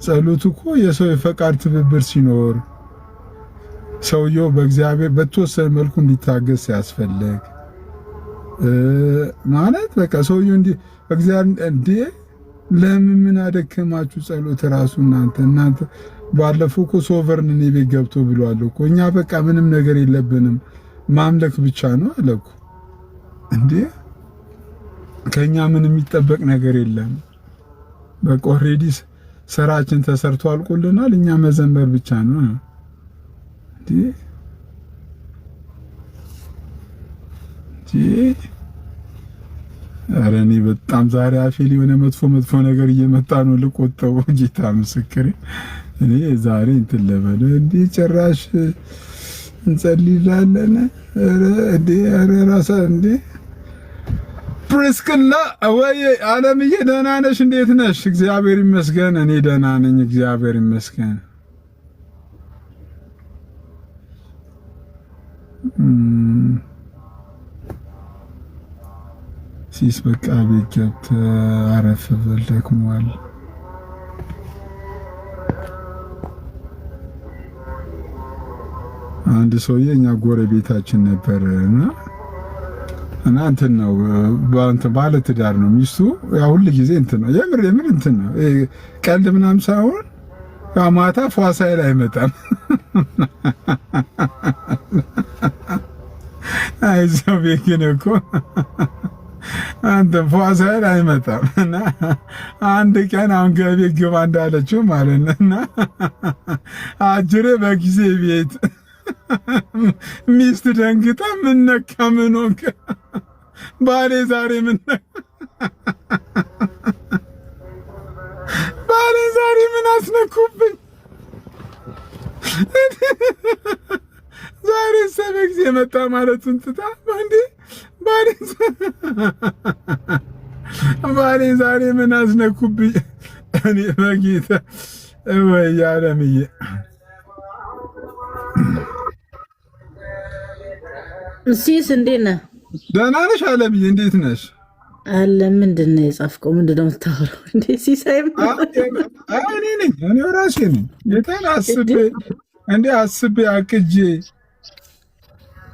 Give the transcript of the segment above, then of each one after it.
ጸሎት እኮ የሰው የፈቃድ ትብብር ሲኖር ሰውየው በእግዚአብሔር በተወሰነ መልኩ እንዲታገስ ያስፈልግ ማለት በቃ ሰውየው እግዚአብሔር እንዴ ለምን ምን አደከማችሁ ጸሎት ራሱ እናንተ ባለፈው እኮ ሶቨርን እኔ ቤት ገብቶ ብሏል እኮ እኛ በቃ ምንም ነገር የለብንም ማምለክ ብቻ ነው አለ እኮ እንዴ ከኛ ምንም የሚጠበቅ ነገር የለም በቃ ኦሬዲ ስራችን ተሰርቶ አልቆልናል እኛ መዘመር ብቻ ነው እንዴ አረኒ በጣም ዛሬ አፌል የሆነ መጥፎ ነገር እየመጣ ነው ልቆጠው ጌታ ምስክሬ እኔ ዛሬ እንትን ለበለ እንዴ ጭራሽ እንጸልይላለን እንዴ ራሳ እንዴ ፕሪስክላ ወይ ዓለምዬ ደህና ነሽ እንዴት ነሽ እግዚአብሔር ይመስገን እኔ ደህና ነኝ እግዚአብሔር ይመስገን ሲስ በቃ ቤት ገብተህ አረፍ በል ደክሞሃል አንድ ሰውዬ እኛ ጎረቤታችን ነበርና እንትን ነው ባለ ትዳር ነው ሚስቱ ያው ሁሉ ጊዜ እንትን ነው የምር እንትን ነው ቀልድ ምናምን ሳይሆን ማታ ፏሳይል አይመጣም አይዞህ ቤት ግን እኮ አንተ ፏሳይል አይመጣም እና አንድ ቀን አሁን ገቤት ግባ እንዳለችው ማለት ነውና አጅሬ በጊዜ ቤት ሚስት ደንግጣ ምን ነካ ምን ሆንክ ባሌ ዛሬ ምን አስነኩብኝ ዛሬ ሰበግዜ መጣ ማለቱን ትታ እንዴ ባሌ ዛሬ ምን አስነኩብኝ እኔ በጌታ ወይ ዓለምዬ እሺስ እንዴት ነህ? ደህና ነሽ ዓለምዬ? እንዴት ነሽ? አለ ምንድን ነው የጻፍከው? ምንድን ነው የምታወራው? እንዴ ሲሳይ እኔ ራሴ ነኝ የታን አስቤ አቅጄ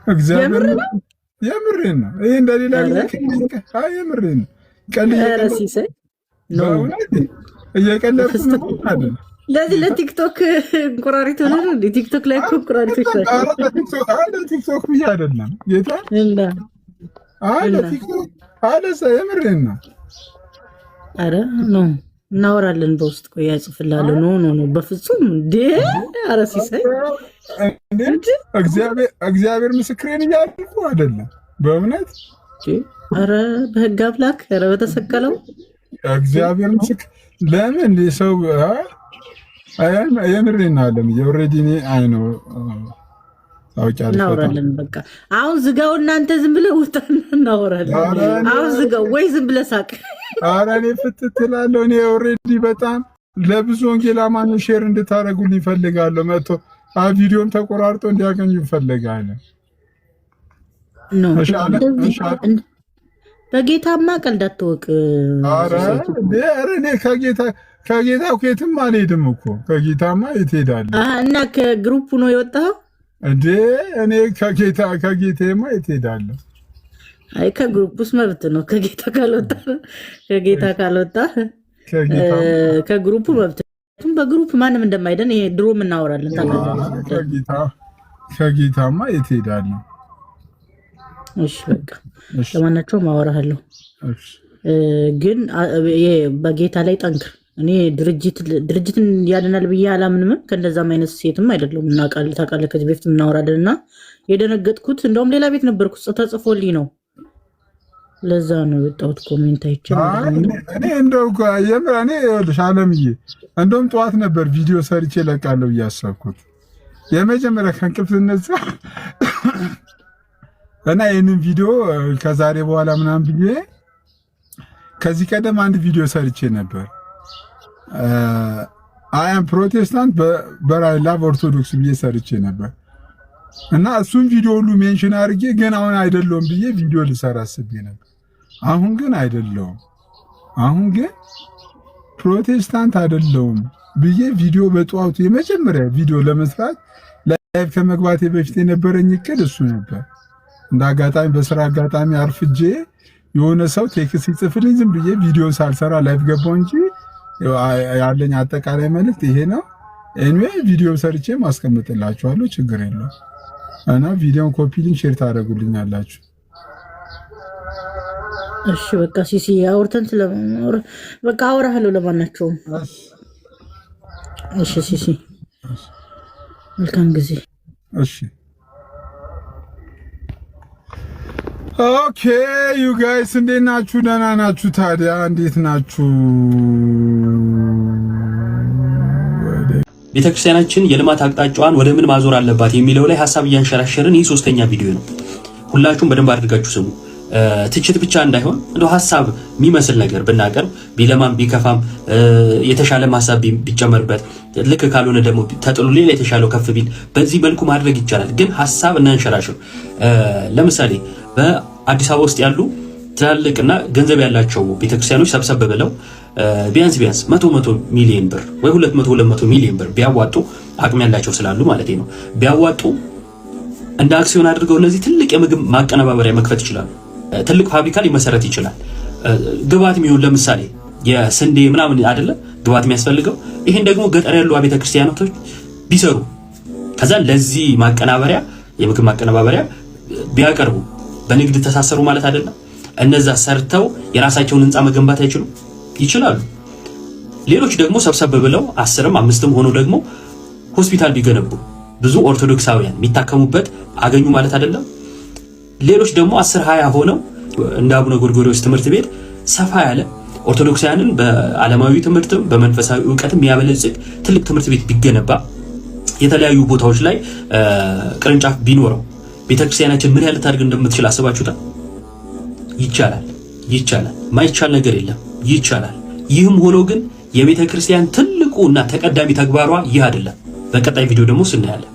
እግዚአብሔር የምሬን ነው። ይሄ እንደሌላ የምሬን ነው። ሲሳይ ነው እየቀለድኩ ነው አይደል? ለዚህ ለቲክቶክ እንቁራሪት ሆነ ነው። ቲክቶክ ላይ እኮ እንቁራሪቶች ናቸው። ቲክቶክ ብዬ አይደለም ጌታ የምሬን ነው። ኧረ ኖ እናወራለን በውስጥ ቆይ ያጽፍልሃለሁ። ኖ በፍጹም እንዴ! ኧረ ሲሳይ እግዚአብሔር ምስክሬን እያልኩ አይደለም በእውነት ኧረ በህግ አምላክ ኧረ በተሰቀለው እግዚአብሔር ምስክር ለምን ሰው የምሬን አለም ኦልሬዲ እኔ አይ ነው እናወራለን። በቃ አሁን ዝጋው። እናንተ ዝም ብለህ ውጣ እናወራለን። አሁን ዝጋው ወይ ዝም ብለህ ሳቅ። ኧረ እኔ ፍትት እላለሁ። እኔ ኦልሬዲ በጣም ለብዙ ወንጌል አማኞች ሼር እንድታደርጉልኝ እፈልጋለሁ። መጥቶ ቪዲዮም ተቆራርጦ እንዲያገኙ እፈልጋለሁ። በጌታማ ቀልድ አትወቅ። ኧረ እኔ ከጌታ የትም አልሄድም እኮ ከጌታማ የት ሄዳለሁ? እና ከግሩፕ ነው የወጣኸው እንዴ? እኔ ከጌታማ የት ሄዳለሁ? አይ ከግሩፕ ውስጥ መብት ነው። ከጌታ ካልወጣ ከግሩፕ መብት። በግሩፕ ማንም እንደማይደን ይሄ ድሮም እናወራለን። ከጌታማ የት ሄዳለሁ? እሺ በቃ ለማናቸውም አወራሃለሁ። ግን በጌታ ላይ ጠንክር። እኔ ድርጅትን ያድናል ብዬ አላምንም። ከእንደዛም አይነት ሴትም አይደለም። ታውቃለህ፣ ከዚህ በፊት እናወራለን እና የደነገጥኩት እንደውም ሌላ ቤት ነበርኩ ተጽፎልኝ ነው። ለዛ ነው የወጣሁት። ኮሜንት አይቻልም። እኔ እንደው እኔ ይኸውልሽ ዓለምዬ እንደውም ጠዋት ነበር ቪዲዮ ሰርቼ እለቃለሁ እያሰብኩት የመጀመሪያ ከእንቅልፍ ስነሳ እና ይህንን ቪዲዮ ከዛሬ በኋላ ምናምን ብዬ ከዚህ ቀደም አንድ ቪዲዮ ሰርቼ ነበር። አያም ፕሮቴስታንት በራይ ላቭ ኦርቶዶክስ ብዬ ሰርቼ ነበር እና እሱን ቪዲዮ ሁሉ ሜንሽን አድርጌ ግን አሁን አይደለውም ብዬ ቪዲዮ ልሰራ አስቤ ነበር። አሁን ግን አይደለውም። አሁን ግን ፕሮቴስታንት አይደለውም ብዬ ቪዲዮ በጠዋቱ የመጀመሪያ ቪዲዮ ለመስራት ላይቭ ከመግባቴ በፊት የነበረኝ እቅድ እሱ ነበር። እንደ አጋጣሚ በስራ አጋጣሚ አርፍጄ የሆነ ሰው ቴክስት ይጽፍልኝ ዝም ብዬ ቪዲዮ ሳልሰራ ላይቭ ገባሁ እንጂ ያለኝ አጠቃላይ መልእክት ይሄ ነው። ኤኒዌይ ቪዲዮ ሰርቼ ማስቀምጥላችኋለሁ፣ ችግር የለውም። እና ቪዲዮን ኮፒ ሊንክ ሼር ታደርጉልኛላችሁ። እሺ በቃ ሲሲ አውርተን ስለማወራ በቃ አወራለሁ ለማናቸውም። እሺ ሲሲ መልካም ጊዜ። እሺ ኦኬ ዩ ጋይስ እንዴት ናችሁ? ደህና ናችሁ? ታዲያ እንዴት ናችሁ? ቤተክርስቲያናችን የልማት አቅጣጫዋን ወደ ምን ማዞር አለባት የሚለው ላይ ሐሳብ እያንሸራሸርን ይህ 3ኛ ቪዲዮ ነው። ሁላችሁም በደንብ አድርጋችሁ ስሙ። ትችት ብቻ እንዳይሆን እንደው ሐሳብ የሚመስል ነገር ብናቀርብ ቢለማም ቢከፋም የተሻለ ሐሳብ ቢጨመርበት ልክ ካልሆነ ደግሞ ተጥሎ ሌላ የተሻለው ከፍ ቢል በዚህ መልኩ ማድረግ ይቻላል። ግን ሐሳብ እናንሸራሽር። ለምሳሌ በአዲስ አበባ ውስጥ ያሉ ትላልቅና ገንዘብ ያላቸው ቤተክርስቲያኖች ሰብሰብ ብለው ቢያንስ 100 ሚሊዮን ብር ወይ 200 ሚሊዮን ብር ቢያዋጡ አቅም ያላቸው ስላሉ ማለት ነው ቢያዋጡ እንደ አክሲዮን አድርገው እነዚህ ትልቅ የምግብ ማቀነባበሪያ መክፈት ይችላሉ። ትልቅ ፋብሪካ ሊመሰረት ይችላል። ግብአት የሚሆን ለምሳሌ የስንዴ ምናምን አይደለ ግብአት የሚያስፈልገው ይሄን ደግሞ ገጠር ያሉ አብያተ ክርስቲያናቶች ቢሰሩ ከዛ ለዚህ ማቀናበሪያ የምግብ ማቀነባበሪያ ቢያቀርቡ በንግድ ተሳሰሩ ማለት አይደለም። እነዛ ሰርተው የራሳቸውን ህንጻ መገንባት ይችላሉ። ሌሎች ደግሞ ሰብሰብ ብለው 10ም 5ም ሆኖ ደግሞ ሆስፒታል ቢገነቡ ብዙ ኦርቶዶክሳውያን የሚታከሙበት አገኙ ማለት አይደለም። ሌሎች ደግሞ 10-20 ሆነው እንደ አቡነ ጎርጎርዮስ ትምህርት ቤት ሰፋ ያለ ኦርቶዶክሳውያንን በዓለማዊ ትምህርትም በመንፈሳዊ ዕውቀትም የሚያበለጽግ ትልቅ ትምህርት ቤት ቢገነባ የተለያዩ ቦታዎች ላይ ቅርንጫፍ ቢኖረው ቤተክርስቲያናችን ምን ያህል ታድግ እንደምትችል አስባችሁታል? ይቻላል። ማይቻል ነገር የለም፣ ይቻላል። ይህም ሆኖ ግን የቤተክርስቲያን ትልቁና ተቀዳሚ ተግባሯ ይህ አይደለም። በቀጣይ ቪዲዮ ደግሞ ስናያለን።